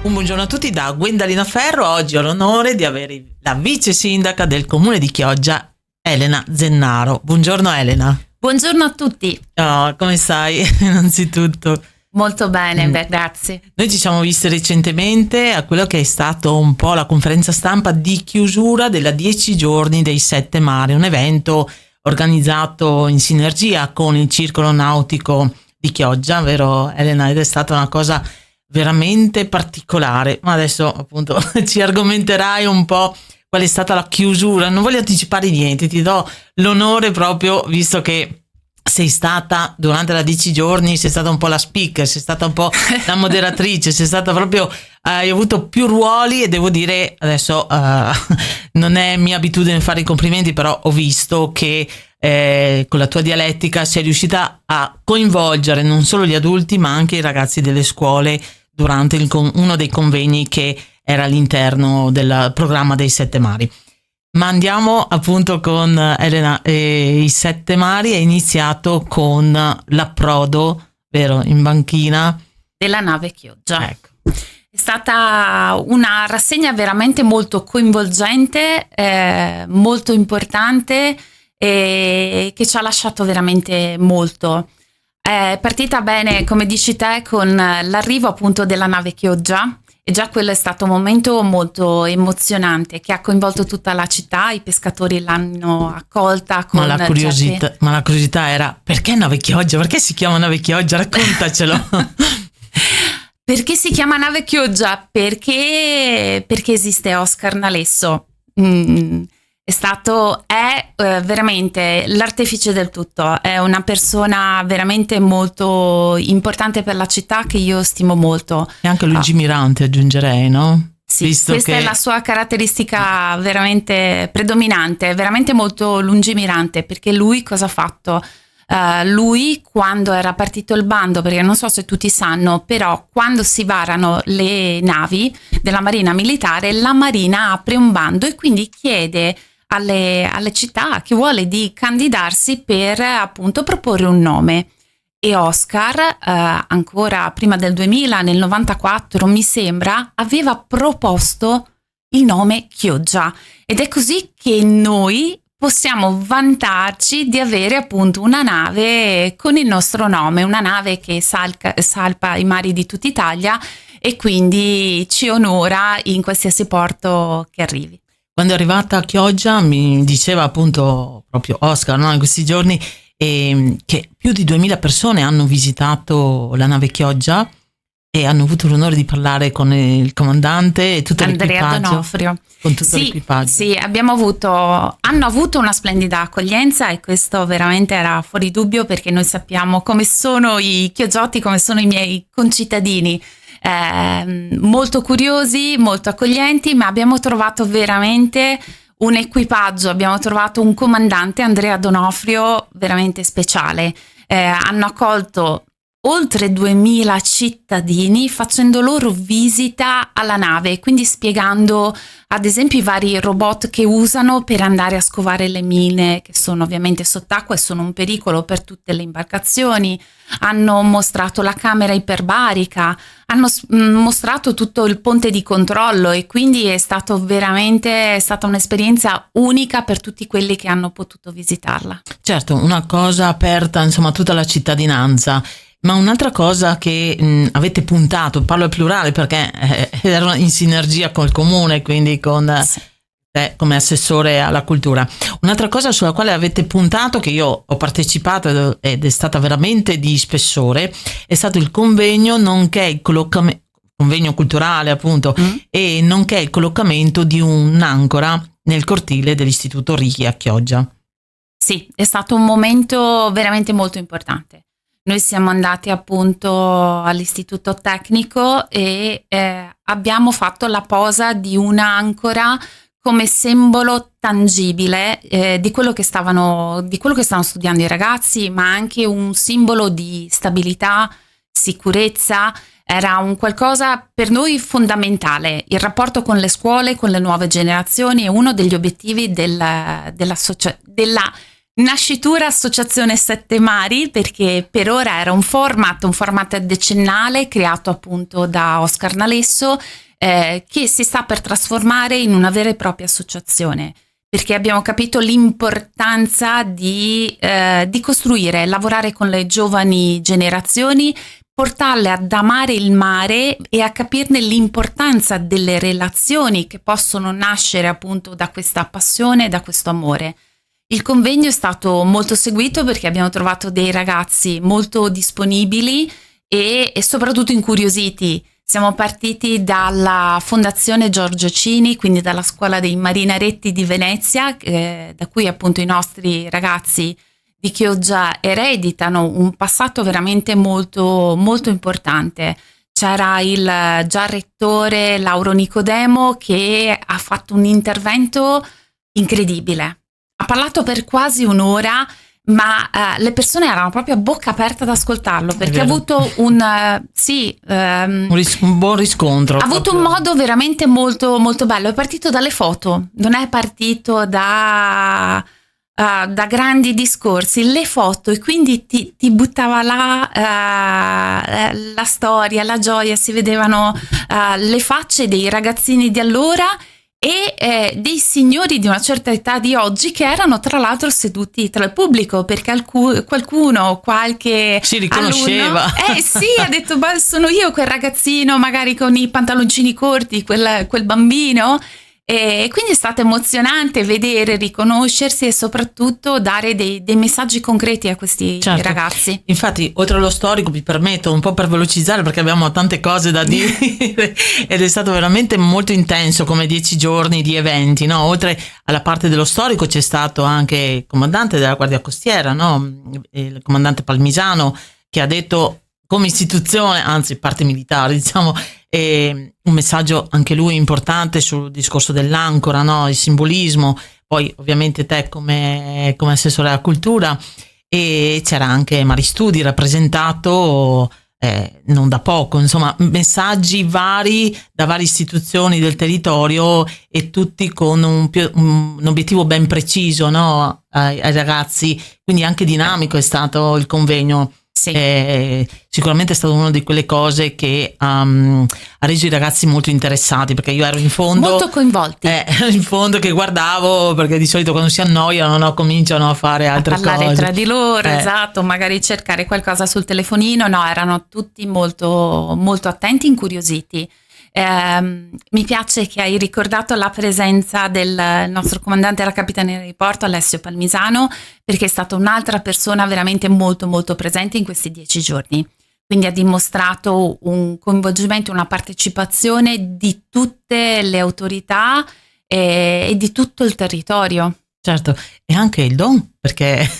Un buongiorno a tutti da Gwendalina Ferro. Oggi ho l'onore di avere la vice sindaca del comune di Chioggia, Elena Zennaro. Buongiorno Elena. Buongiorno a tutti. Oh, come stai innanzitutto? Molto bene, grazie. Noi ci siamo visti recentemente a quello che è stato un po' la conferenza stampa di chiusura della 10 giorni dei 7 mari, un evento organizzato in sinergia con il Circolo Nautico di Chioggia, vero Elena? Ed è stata una cosa veramente particolare, ma adesso appunto ci argomenterai un po' qual è stata la chiusura. Non voglio anticipare niente, ti do l'onore proprio, visto che sei stata durante la 10 giorni, sei stata un po' la speaker, sei stata un po' la moderatrice, sei stata proprio, hai avuto più ruoli e devo dire adesso non è mia abitudine fare i complimenti, però ho visto che con la tua dialettica sei riuscita a coinvolgere non solo gli adulti ma anche i ragazzi delle scuole durante uno dei convegni che era all'interno del programma dei 7 mari. Ma andiamo appunto con Elena. I 7 mari è iniziato con l'approdo, vero, in banchina della nave Chioggia. Ecco. È stata una rassegna veramente molto coinvolgente, molto importante e che ci ha lasciato veramente molto. È partita bene, come dici te, con l'arrivo appunto della nave Chioggia, e già quello è stato un momento molto emozionante che ha coinvolto tutta la città. I pescatori l'hanno accolta con ma la curiosità era: perché nave Chioggia? Perché si chiama nave Chioggia? Raccontacelo. Perché si chiama nave Chioggia? Perché esiste Oscar Nalesso. È veramente l'artefice del tutto, è una persona veramente molto importante per la città che io stimo molto. E anche lungimirante, aggiungerei, no? Sì, questa è la sua caratteristica veramente predominante, veramente molto lungimirante, perché lui cosa ha fatto? Lui, quando era partito il bando, perché non so se tutti sanno, però quando si varano le navi della Marina Militare, la Marina apre un bando e quindi chiede alle città, a chi vuole, di candidarsi per appunto proporre un nome. E Oscar, ancora prima del 2000, nel 94 mi sembra, aveva proposto il nome Chioggia, ed è così che noi possiamo vantarci di avere appunto una nave con il nostro nome, una nave che salpa i mari di tutta Italia e quindi ci onora in qualsiasi porto che arrivi. Quando è arrivata a Chioggia mi diceva appunto proprio Oscar, no, in questi giorni che più di 2000 persone hanno visitato la nave Chioggia e hanno avuto l'onore di parlare con il comandante e tutto Andrea l'equipaggio. Donofrio. Con tutto l'equipaggio. Sì, hanno avuto una splendida accoglienza e questo veramente era fuori dubbio, perché noi sappiamo come sono i chiogiotti, come sono i miei concittadini. Molto curiosi, molto accoglienti, ma abbiamo trovato veramente un equipaggio, abbiamo trovato un comandante, Andrea Donofrio, veramente speciale. Hanno accolto oltre 2000 cittadini facendo loro visita alla nave, quindi spiegando ad esempio i vari robot che usano per andare a scovare le mine, che sono ovviamente sott'acqua e sono un pericolo per tutte le imbarcazioni. Hanno mostrato la camera iperbarica, hanno mostrato tutto il ponte di controllo, e quindi è stata un'esperienza unica per tutti quelli che hanno potuto visitarla. Certo, una cosa aperta insomma a tutta la cittadinanza. Ma un'altra cosa che avete puntato, parlo al plurale perché ero in sinergia col comune, quindi con te come assessore alla cultura. Un'altra cosa sulla quale avete puntato, che io ho partecipato ed è stata veramente di spessore, è stato il convegno, nonché il convegno culturale appunto, e nonché il collocamento di un'ancora nel cortile dell'Istituto Righi a Chioggia. Sì, è stato un momento veramente molto importante. Noi siamo andati appunto all'istituto tecnico e abbiamo fatto la posa di un'ancora come simbolo tangibile di quello che stavano studiando i ragazzi, ma anche un simbolo di stabilità, sicurezza. Era un qualcosa per noi fondamentale. Il rapporto con le scuole, con le nuove generazioni, è uno degli obiettivi della Nascitura Associazione Sette Mari, perché per ora era un format decennale creato appunto da Oscar Nalesso, che si sta per trasformare in una vera e propria associazione, perché abbiamo capito l'importanza di costruire, lavorare con le giovani generazioni, portarle ad amare il mare e a capirne l'importanza delle relazioni che possono nascere appunto da questa passione e da questo amore. Il convegno è stato molto seguito perché abbiamo trovato dei ragazzi molto disponibili e soprattutto incuriositi. Siamo partiti dalla Fondazione Giorgio Cini, quindi dalla Scuola dei Marinaretti di Venezia, da cui appunto i nostri ragazzi di Chioggia ereditano un passato veramente molto, molto importante. C'era il già rettore Lauro Nicodemo che ha fatto un intervento incredibile. Ha parlato per quasi un'ora, ma le persone erano proprio a bocca aperta ad ascoltarlo, perché ha avuto un buon riscontro. Ha avuto un modo veramente molto, molto bello. È partito dalle foto, non è partito da grandi discorsi, le foto, e quindi ti buttava là la storia, la gioia, si vedevano le facce dei ragazzini di allora e dei signori di una certa età di oggi che erano tra l'altro seduti tra il pubblico, perché qualche si riconosceva. Alunno, sì, ha detto sono io quel ragazzino magari con i pantaloncini corti, quel bambino. E quindi è stato emozionante vedere, riconoscersi e soprattutto dare dei messaggi concreti a questi ragazzi. Infatti, oltre allo storico, mi permetto un po' per velocizzare perché abbiamo tante cose da dire ed è stato veramente molto intenso come 10 giorni di eventi, no? Oltre alla parte dello storico c'è stato anche il comandante della Guardia Costiera, no? Il comandante Palmisano, che ha detto come istituzione, anzi parte militare, diciamo, un messaggio anche lui importante sul discorso dell'ancora, no? Il simbolismo, poi ovviamente te come assessore alla cultura, e c'era anche Maristudi rappresentato non da poco, insomma messaggi vari da varie istituzioni del territorio e tutti con un obiettivo ben preciso, no? Ai ragazzi, quindi anche dinamico è stato il convegno. Sì. Sicuramente è stata una di quelle cose che ha reso i ragazzi molto interessati, perché io ero in fondo molto coinvolti, in fondo che guardavo, perché di solito quando si annoiano, no, cominciano a fare altre cose, parlare tra di loro, esatto, magari cercare qualcosa sul telefonino. No, erano tutti molto, molto attenti, incuriositi. Mi piace che hai ricordato la presenza del nostro comandante della Capitaneria di Porto, Alessio Palmisano, perché è stata un'altra persona veramente molto molto presente in questi 10 giorni, quindi ha dimostrato un coinvolgimento, una partecipazione di tutte le autorità e di tutto il territorio. Certo, e anche il Don, perché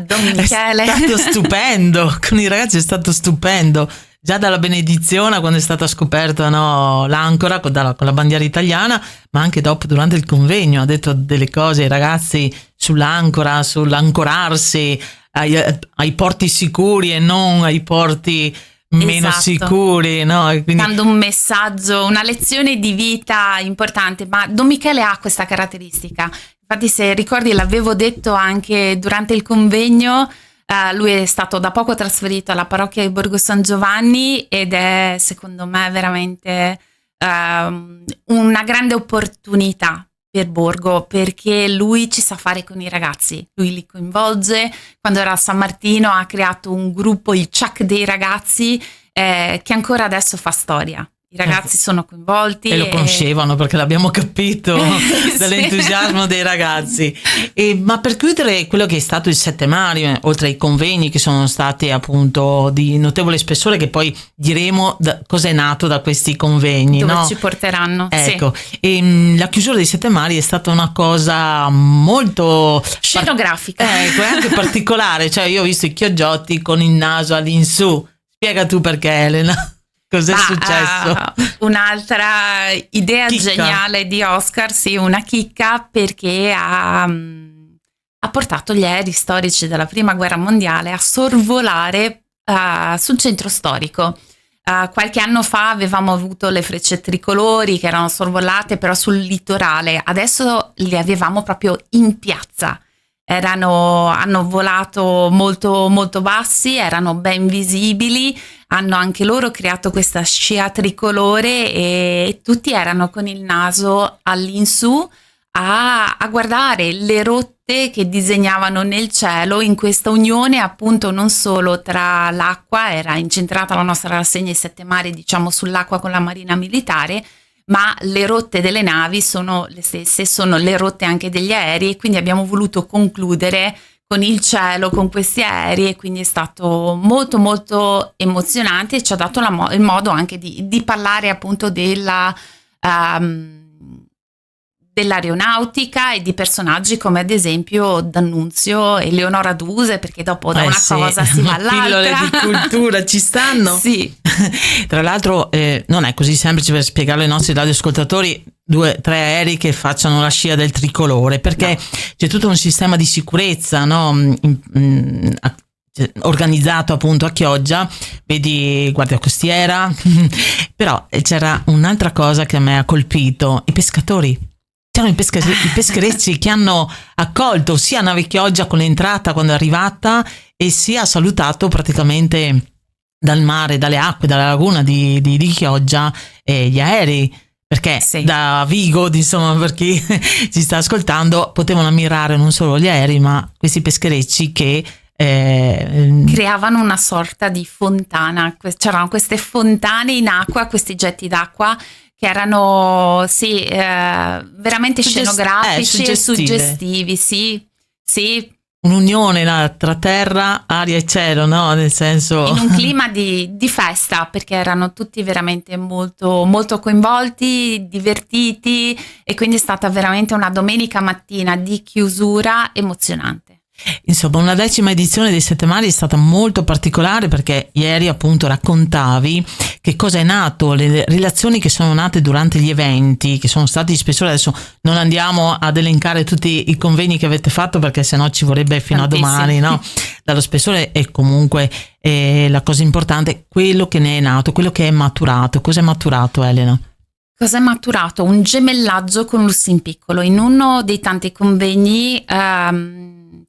Don Michele è stato stupendo, con i ragazzi è stato stupendo. Già dalla benedizione, quando è stata scoperta, no, l'ancora con la bandiera italiana, ma anche dopo, durante il convegno, ha detto delle cose ai ragazzi sull'ancora, sull'ancorarsi, ai porti sicuri e non ai porti meno sicuri, no? E quindi dando un messaggio, una lezione di vita importante. Ma Don Michele ha questa caratteristica. Infatti, se ricordi, l'avevo detto anche durante il convegno. Lui è stato da poco trasferito alla parrocchia di Borgo San Giovanni ed è, secondo me, veramente una grande opportunità per Borgo, perché lui ci sa fare con i ragazzi, lui li coinvolge. Quando era a San Martino ha creato un gruppo, il Chuck dei ragazzi, che ancora adesso fa storia. I ragazzi sono coinvolti. E lo conoscevano, perché l'abbiamo capito dall'entusiasmo dei ragazzi. Ma per chiudere quello che è stato il 7 Mari, oltre ai convegni che sono stati appunto di notevole spessore, che poi diremo cosa è nato da questi convegni, dove no? ci porteranno. Ecco, e la chiusura dei 7 Mari è stata una cosa molto scenografica, ecco, e anche particolare. Cioè, io ho visto i Chiogiotti con il naso all'insù. Spiega tu perché, Elena. Cos'è successo? Un'altra idea geniale di Oscar, sì, una chicca, perché ha portato gli aerei storici della Prima Guerra Mondiale a sorvolare sul centro storico. Qualche anno fa avevamo avuto le frecce tricolori che erano sorvolate però sul litorale, adesso le avevamo proprio in piazza. hanno volato molto, molto bassi, erano ben visibili, hanno anche loro creato questa scia tricolore e tutti erano con il naso all'insù a guardare le rotte che disegnavano nel cielo in questa unione appunto non solo tra l'acqua, era incentrata la nostra rassegna I Sette Mari diciamo sull'acqua con la Marina Militare, ma le rotte delle navi sono le stesse, sono le rotte anche degli aerei, quindi abbiamo voluto concludere con il cielo, con questi aerei, e quindi è stato molto molto emozionante e ci ha dato il modo anche di parlare appunto dell'aeronautica e di personaggi come ad esempio D'Annunzio e Leonora Duse, perché dopo da una cosa si va all'altra. Pillole di cultura ci stanno. Sì. Tra l'altro non è così semplice per spiegarlo ai nostri radioascoltatori 2-3 aerei che facciano la scia del tricolore, perché c'è tutto un sistema di sicurezza, no? Organizzato appunto a Chioggia, vedi Guardia Costiera, però c'era un'altra cosa che a me ha colpito: i pescatori. C'erano i pescherecci che hanno accolto sia nave Chioggia con l'entrata quando è arrivata e sia salutato praticamente dal mare, dalle acque, dalla laguna di Chioggia gli aerei, perché da Vigo, insomma, per chi ci sta ascoltando, potevano ammirare non solo gli aerei ma questi pescherecci che creavano una sorta di fontana. C'erano queste fontane in acqua, questi getti d'acqua che erano veramente scenografici e suggestivi, sì. Un'unione tra terra, aria e cielo, no? Nel senso, in un clima di festa, perché erano tutti veramente molto, molto coinvolti, divertiti, e quindi è stata veramente una domenica mattina di chiusura emozionante. Insomma, una 10ª edizione dei Sette Mari è stata molto particolare, perché ieri appunto raccontavi che cosa è nato, le relazioni che sono nate durante gli eventi, che sono stati spessore. Adesso non andiamo ad elencare tutti i convegni che avete fatto, perché sennò ci vorrebbe fino tantissimi. a domani, no? Dallo spessore e comunque la cosa importante, quello che ne è nato, quello che è maturato. Cosa è maturato, Elena? Cosa è maturato? Un gemellaggio con Lussin Piccolo. In uno dei tanti convegni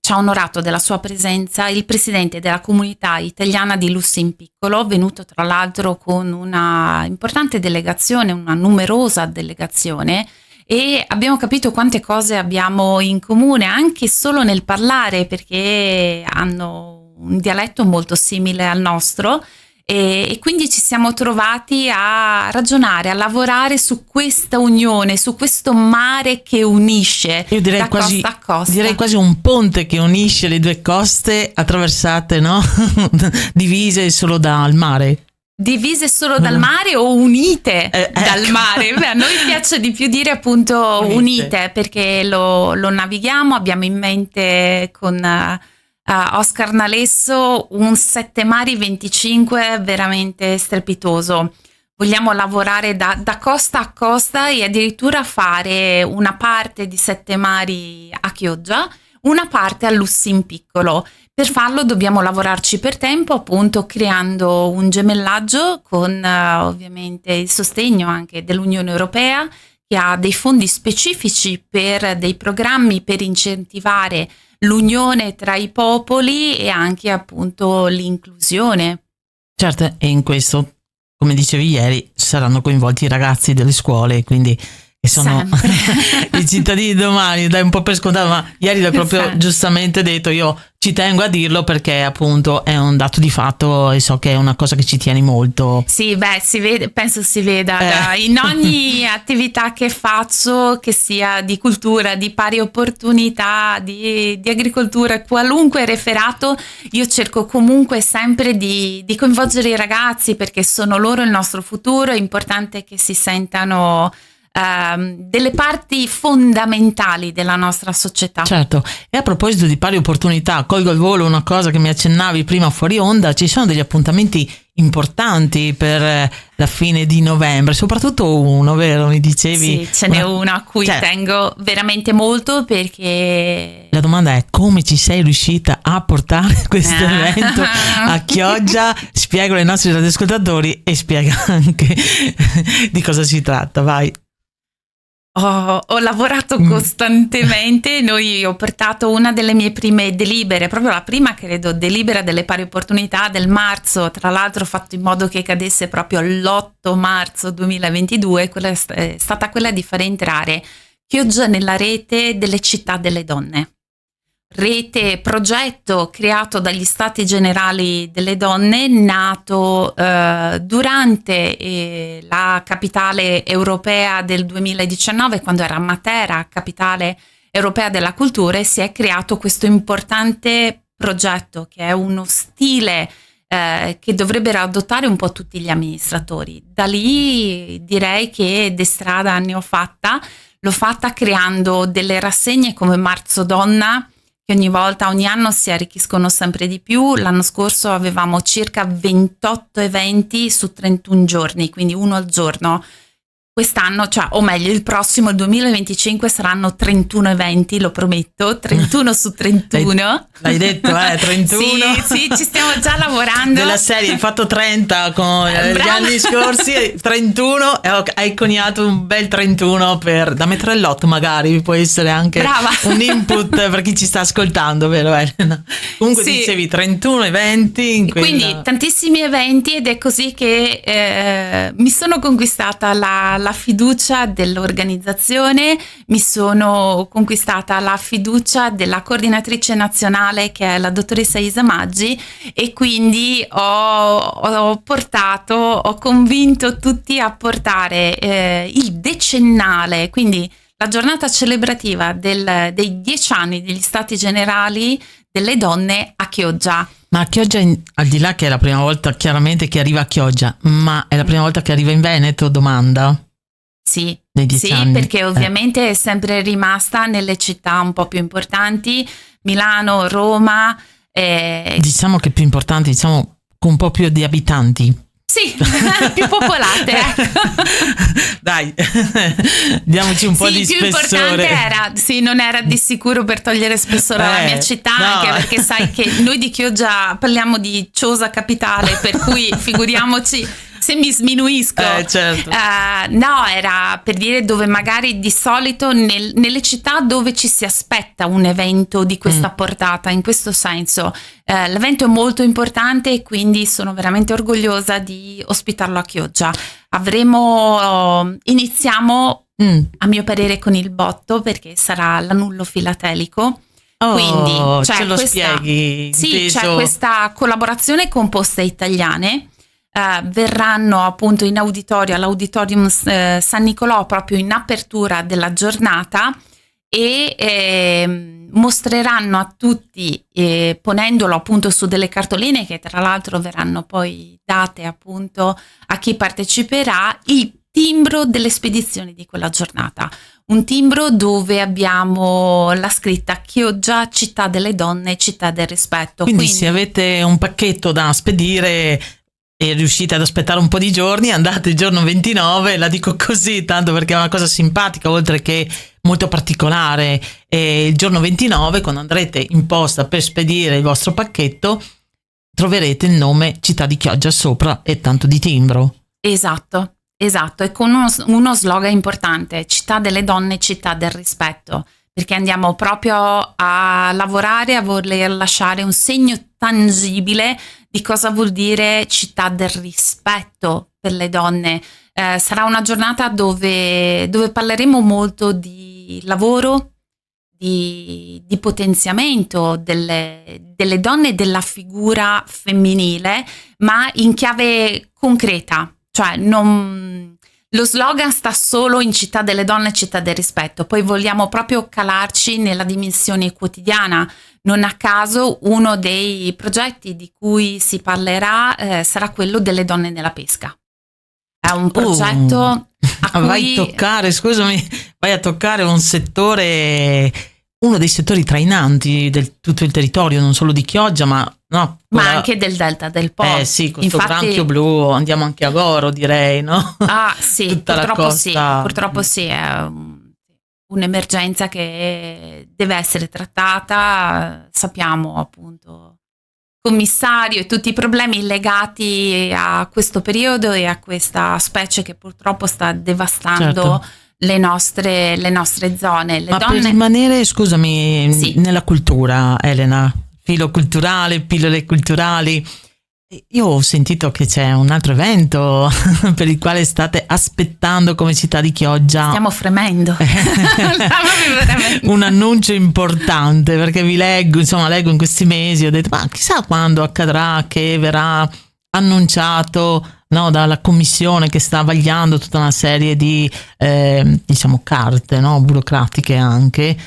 ci ha onorato della sua presenza il presidente della comunità italiana di Lussin Piccolo, venuto tra l'altro con una importante delegazione, una numerosa delegazione, e abbiamo capito quante cose abbiamo in comune anche solo nel parlare, perché hanno un dialetto molto simile al nostro. E quindi ci siamo trovati a ragionare, a lavorare su questa unione, su questo mare che unisce. Io direi da quasi, costa a costa. direi quasi un ponte che unisce le due coste attraversate, no? Divise solo dal mare. Divise solo dal mare o unite dal ecco. mare? Beh, a noi piace di più dire appunto unite, perché lo navighiamo, abbiamo in mente con Oscar Nalesso un Sette Mari 25 veramente strepitoso. Vogliamo lavorare da costa a costa e addirittura fare una parte di Sette Mari a Chioggia, una parte a Lussin Piccolo. Per farlo dobbiamo lavorarci per tempo, appunto creando un gemellaggio con ovviamente il sostegno anche dell'Unione Europea, che ha dei fondi specifici per dei programmi per incentivare l'unione tra i popoli e anche appunto l'inclusione. Certo, e in questo, come dicevi ieri, saranno coinvolti i ragazzi delle scuole, quindi che sono i cittadini domani. Dai un po' per scontato, ma ieri l'hai proprio giustamente detto. Io ci tengo a dirlo perché appunto è un dato di fatto e so che è una cosa che ci tieni molto. Sì, si vede, penso si veda in ogni attività che faccio, che sia di cultura, di pari opportunità, di agricoltura, qualunque referato, io cerco comunque sempre di coinvolgere i ragazzi, perché sono loro il nostro futuro. È importante che si sentano delle parti fondamentali della nostra società. Certo, e a proposito di pari opportunità, colgo al volo una cosa che mi accennavi prima fuori onda. Ci sono degli appuntamenti importanti per la fine di novembre, soprattutto uno, vero? Mi dicevi? Sì, ce n'è uno a cui tengo veramente molto, perché la domanda è: come ci sei riuscita a portare questo evento a Chioggia? Spiego ai nostri radioascoltatori e spiega anche di cosa si tratta, vai. Ho lavorato costantemente. Ho portato una delle mie prime delibere, proprio la prima, credo, delibera delle pari opportunità del marzo. Tra l'altro ho fatto in modo che cadesse proprio l'8 marzo 2022. Quella è stata quella di fare entrare Chioggia nella rete delle città delle donne. Progetto creato dagli Stati Generali delle Donne, nato durante la capitale europea del 2019, quando era Matera, capitale europea della cultura, e si è creato questo importante progetto che è uno stile che dovrebbero adottare un po' tutti gli amministratori. Da lì direi che di strada ne ho fatta, l'ho fatta creando delle rassegne come Marzo Donna, che ogni anno si arricchiscono sempre di più. L'anno scorso avevamo circa 28 eventi su 31 giorni, quindi uno al giorno. Quest'anno, o meglio il prossimo, il 2025, saranno 31 eventi, lo prometto, 31 su 31. L'hai detto, 31? Sì, ci stiamo già lavorando. Della serie, hai fatto 30 con gli anni scorsi, 31, e hai coniato un bel 31 da mettere all'otto, magari, può essere anche un input per chi ci sta ascoltando, vero Elena? Comunque dicevi 31 eventi. Quindi tantissimi eventi, ed è così che mi sono conquistata la fiducia dell'organizzazione, mi sono conquistata la fiducia della coordinatrice nazionale, che è la dottoressa Isa Maggi, e quindi ho convinto tutti a portare il decennale, quindi la giornata celebrativa dei 10 anni degli Stati Generali delle Donne a Chioggia. Ma Chioggia, al di là che è la prima volta chiaramente che arriva a Chioggia, ma è la prima volta che arriva in Veneto, domanda? Sì, anni. Perché ovviamente è sempre rimasta nelle città un po' più importanti, Milano, Roma. Diciamo che più importanti, con un po' più di abitanti. Sì, più popolate, ecco. Dai, diamoci un po' di spessore. Più importante non era di sicuro per togliere spessore alla mia città, anche perché sai che noi di Chioggia parliamo di Ciosa capitale, per cui figuriamoci se mi sminuisco. Certo. No, era per dire dove magari di solito nelle città dove ci si aspetta un evento di questa portata, in questo senso. L'evento è molto importante e quindi sono veramente orgogliosa di ospitarlo a Chioggia. Iniziamo a mio parere con il botto, perché sarà l'annullo filatelico. Quindi ce lo spieghi? Sì, c'è questa collaborazione con Poste Italiane. Verranno appunto in auditorio all'Auditorium San Nicolò proprio in apertura della giornata, e mostreranno a tutti, ponendolo appunto su delle cartoline che tra l'altro verranno poi date appunto a chi parteciperà, il timbro delle spedizioni di quella giornata. Un timbro dove abbiamo la scritta Chioggia, città delle donne, città del rispetto. Quindi se avete un pacchetto da spedire e riuscite ad aspettare un po' di giorni, andate il giorno 29, la dico così tanto perché è una cosa simpatica oltre che molto particolare, e il giorno 29, quando andrete in posta per spedire il vostro pacchetto, troverete il nome Città di Chioggia sopra e tanto di timbro. Esatto, e con uno slogan importante: città delle donne, città del rispetto, perché andiamo proprio a lavorare, a voler lasciare un segno tangibile di cosa vuol dire città del rispetto per le donne. Sarà una giornata dove parleremo molto di lavoro, di potenziamento delle donne e della figura femminile, ma in chiave concreta, lo slogan sta solo in città delle donne, città del rispetto, poi vogliamo proprio calarci nella dimensione quotidiana. Non a caso uno dei progetti di cui si parlerà sarà quello delle donne nella pesca. È un progetto a cui... vai a toccare un settore, uno dei settori trainanti del tutto il territorio, non solo di Chioggia, ma anche del Delta del Po. Sì, questo granchio blu, andiamo anche a Goro, direi, no? Ah, sì, purtroppo sì, è un'emergenza che deve essere trattata. Sappiamo appunto commissario e tutti i problemi legati a questo periodo e a questa specie che purtroppo sta devastando le nostre zone. Le Ma donne... per rimanere, scusami, Sì. nella cultura, Elena, filo culturale, pillole culturali, io ho sentito che c'è un altro evento per il quale state aspettando come città di Chioggia. Stiamo fremendo. Veramente. Un annuncio importante, perché leggo in questi mesi, ho detto ma chissà quando accadrà che verrà annunciato, no, dalla commissione che sta vagliando tutta una serie di diciamo carte, no, burocratiche anche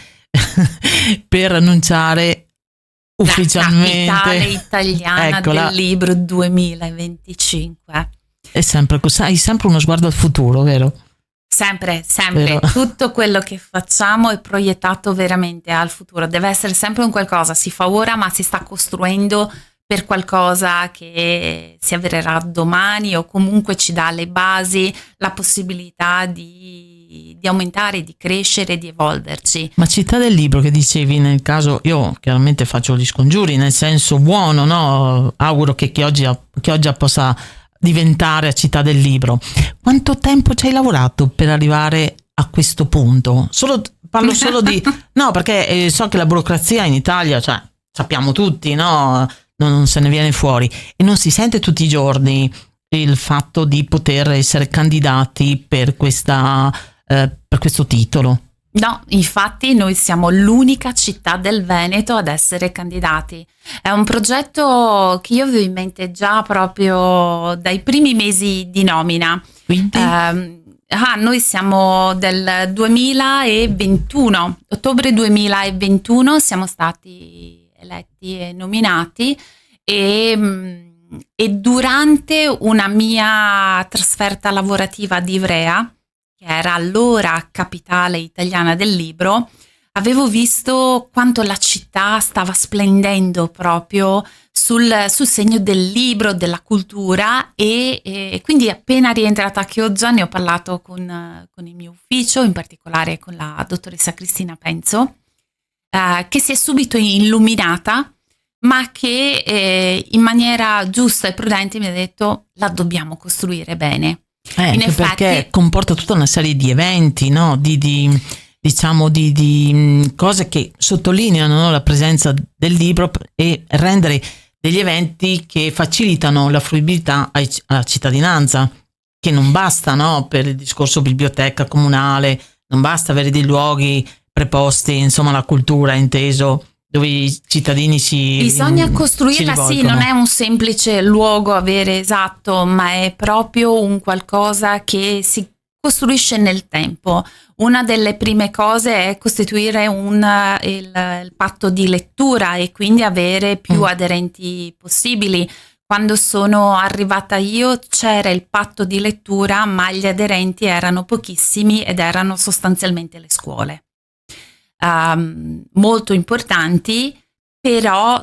per annunciare ufficialmente La capitale italiana eccola, del libro 2025. è sempre così, hai sempre uno sguardo al futuro, vero? Sempre. Vero. Tutto quello che facciamo è proiettato veramente al futuro. Deve essere sempre un qualcosa, si fa ora ma si sta costruendo per qualcosa che si avvererà domani, o comunque ci dà le basi, la possibilità di aumentare, di crescere, di evolverci. Ma città del libro che dicevi, nel caso, io chiaramente faccio gli scongiuri nel senso buono, no? Auguro che Chioggia possa diventare città del libro. Quanto tempo ci hai lavorato per arrivare a questo punto? Parlo solo di... No, perché so che la burocrazia in Italia, cioè, sappiamo tutti, no? Non se ne viene fuori e non si sente tutti i giorni il fatto di poter essere candidati per questo titolo. No, infatti noi siamo l'unica città del Veneto ad essere candidati. È un progetto che io avevo in mente già proprio dai primi mesi di nomina. Quindi? Noi siamo del 2021, ottobre 2021 siamo stati eletti e nominati e durante una mia trasferta lavorativa ad Ivrea, che era allora capitale italiana del libro, avevo visto quanto la città stava splendendo proprio sul segno del libro, della cultura e quindi appena rientrata a Chioggia ne ho parlato con il mio ufficio, in particolare con la dottoressa Cristina Penzo, che si è subito illuminata, ma che in maniera giusta e prudente mi ha detto la dobbiamo costruire bene. In Effetti, perché comporta tutta una serie di eventi, no? di cose che sottolineano, no, la presenza del libro e rendere degli eventi che facilitano la fruibilità alla cittadinanza, che non basta, no, per il discorso biblioteca comunale, non basta avere dei luoghi preposti, insomma la cultura inteso dove i cittadini bisogna costruirla, sì, non è un semplice luogo avere esatto, ma è proprio un qualcosa che si costruisce nel tempo. Una delle prime cose è costituire il patto di lettura e quindi avere più aderenti possibili. Quando sono arrivata io c'era il patto di lettura, ma gli aderenti erano pochissimi ed erano sostanzialmente le scuole. Molto importanti, però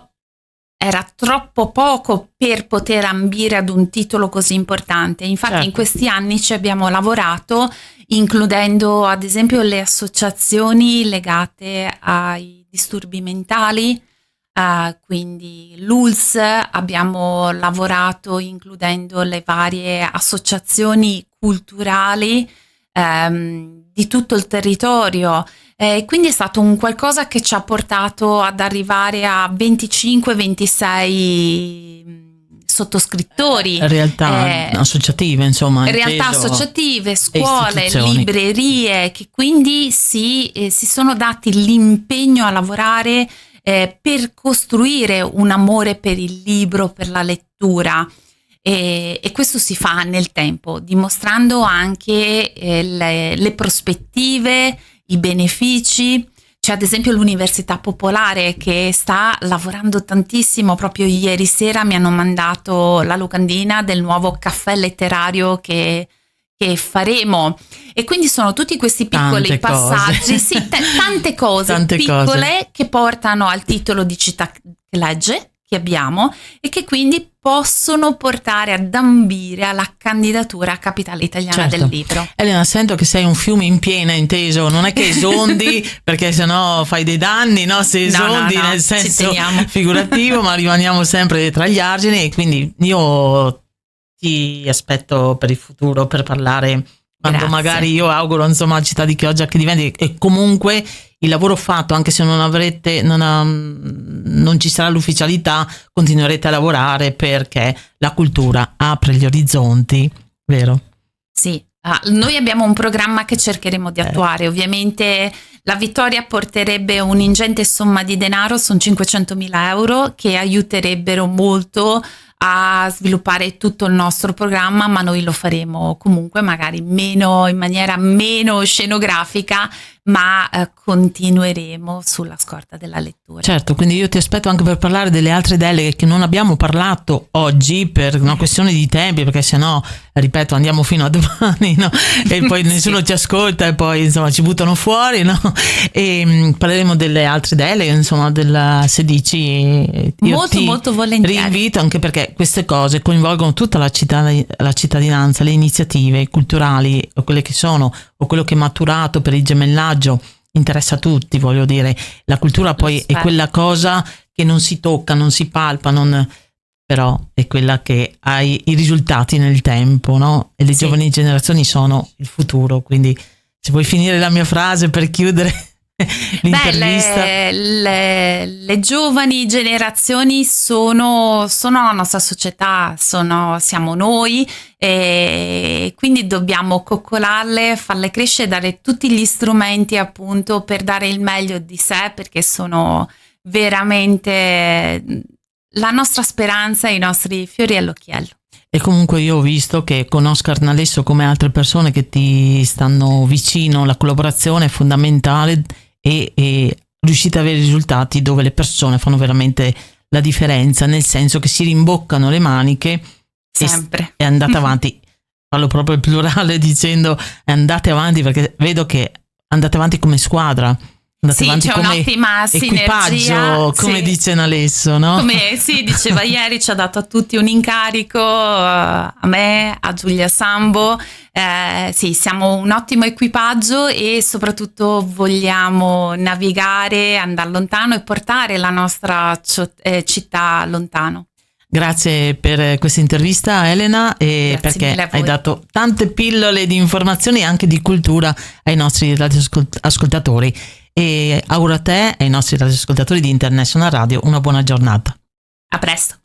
era troppo poco per poter ambire ad un titolo così importante. Infatti certo. In questi anni ci abbiamo lavorato includendo ad esempio le associazioni legate ai disturbi mentali, quindi l'ULS, abbiamo lavorato includendo le varie associazioni culturali di tutto il territorio. Quindi è stato un qualcosa che ci ha portato ad arrivare a 25-26 sottoscrittori. Realtà associative, insomma. Realtà associative, scuole, librerie, che quindi si sono dati l'impegno a lavorare per costruire un amore per il libro, per la lettura. E questo si fa nel tempo, dimostrando anche le prospettive, i benefici. C'è ad esempio l'Università Popolare che sta lavorando tantissimo. Proprio ieri sera mi hanno mandato la locandina del nuovo caffè letterario che faremo, e quindi sono tutti questi piccoli passaggi, sì, tante cose piccole che portano al titolo di città che legge che abbiamo e che quindi possono portare ad ambire alla candidatura a capitale italiana del libro. Elena, sento che sei un fiume in piena, inteso, non è che esondi perché sennò fai dei danni, no? Se esondi no, nel senso figurativo, ma rimaniamo sempre tra gli argini, e quindi io ti aspetto per il futuro per parlare quando Grazie. magari io auguro insomma a Città di Chioggia che diventi, e comunque il lavoro fatto, anche se non ci sarà l'ufficialità, continuerete a lavorare perché la cultura apre gli orizzonti, vero? Sì, noi abbiamo un programma che cercheremo di attuare. Ovviamente la vittoria porterebbe un'ingente somma di denaro, sono 500.000 euro, che aiuterebbero molto a sviluppare tutto il nostro programma, ma noi lo faremo comunque magari in maniera meno scenografica, ma continueremo sulla scorta della lettura. Certo, quindi io ti aspetto anche per parlare delle altre deleghe che non abbiamo parlato oggi per una questione di tempi, perché sennò, ripeto, andiamo fino a domani, no? E poi nessuno ci ascolta e poi insomma ci buttano fuori, no? E parleremo delle altre deleghe, insomma, della Sedici. Molto volentieri. Rinvito, anche perché queste cose coinvolgono tutta la cittadinanza, le iniziative culturali, o quelle che sono, o quello che è maturato per il gemellaggio, interessa a tutti, voglio dire. La cultura poi è quella cosa che non si tocca, non si palpa, però è quella che ha i risultati nel tempo, no? E le giovani generazioni sono il futuro, quindi se vuoi finire la mia frase per chiudere l'intervista. Le giovani generazioni sono la nostra società, siamo noi, e quindi dobbiamo coccolarle, farle crescere, dare tutti gli strumenti appunto per dare il meglio di sé, perché sono veramente la nostra speranza e i nostri fiori all'occhiello. E comunque io ho visto che con Oscar Nalesso, come altre persone che ti stanno vicino, la collaborazione è fondamentale e riuscite ad avere risultati dove le persone fanno veramente la differenza, nel senso che si rimboccano le maniche sempre e andate avanti. Parlo proprio il plurale dicendo andate avanti, perché vedo che andate avanti come squadra. Andate avanti c'è come un'ottima equipaggio, sinergia, come dice Nalesso, no? Come diceva ieri, ci ha dato a tutti un incarico, a me, a Giulia Sambo. Siamo un ottimo equipaggio e soprattutto vogliamo navigare, andare lontano e portare la nostra città lontano. Grazie per questa intervista, Elena, e Grazie perché hai dato tante pillole di informazioni e anche di cultura ai nostri radioascoltatori. E auguro a te e ai nostri radioascoltatori di International Radio una buona giornata. A presto.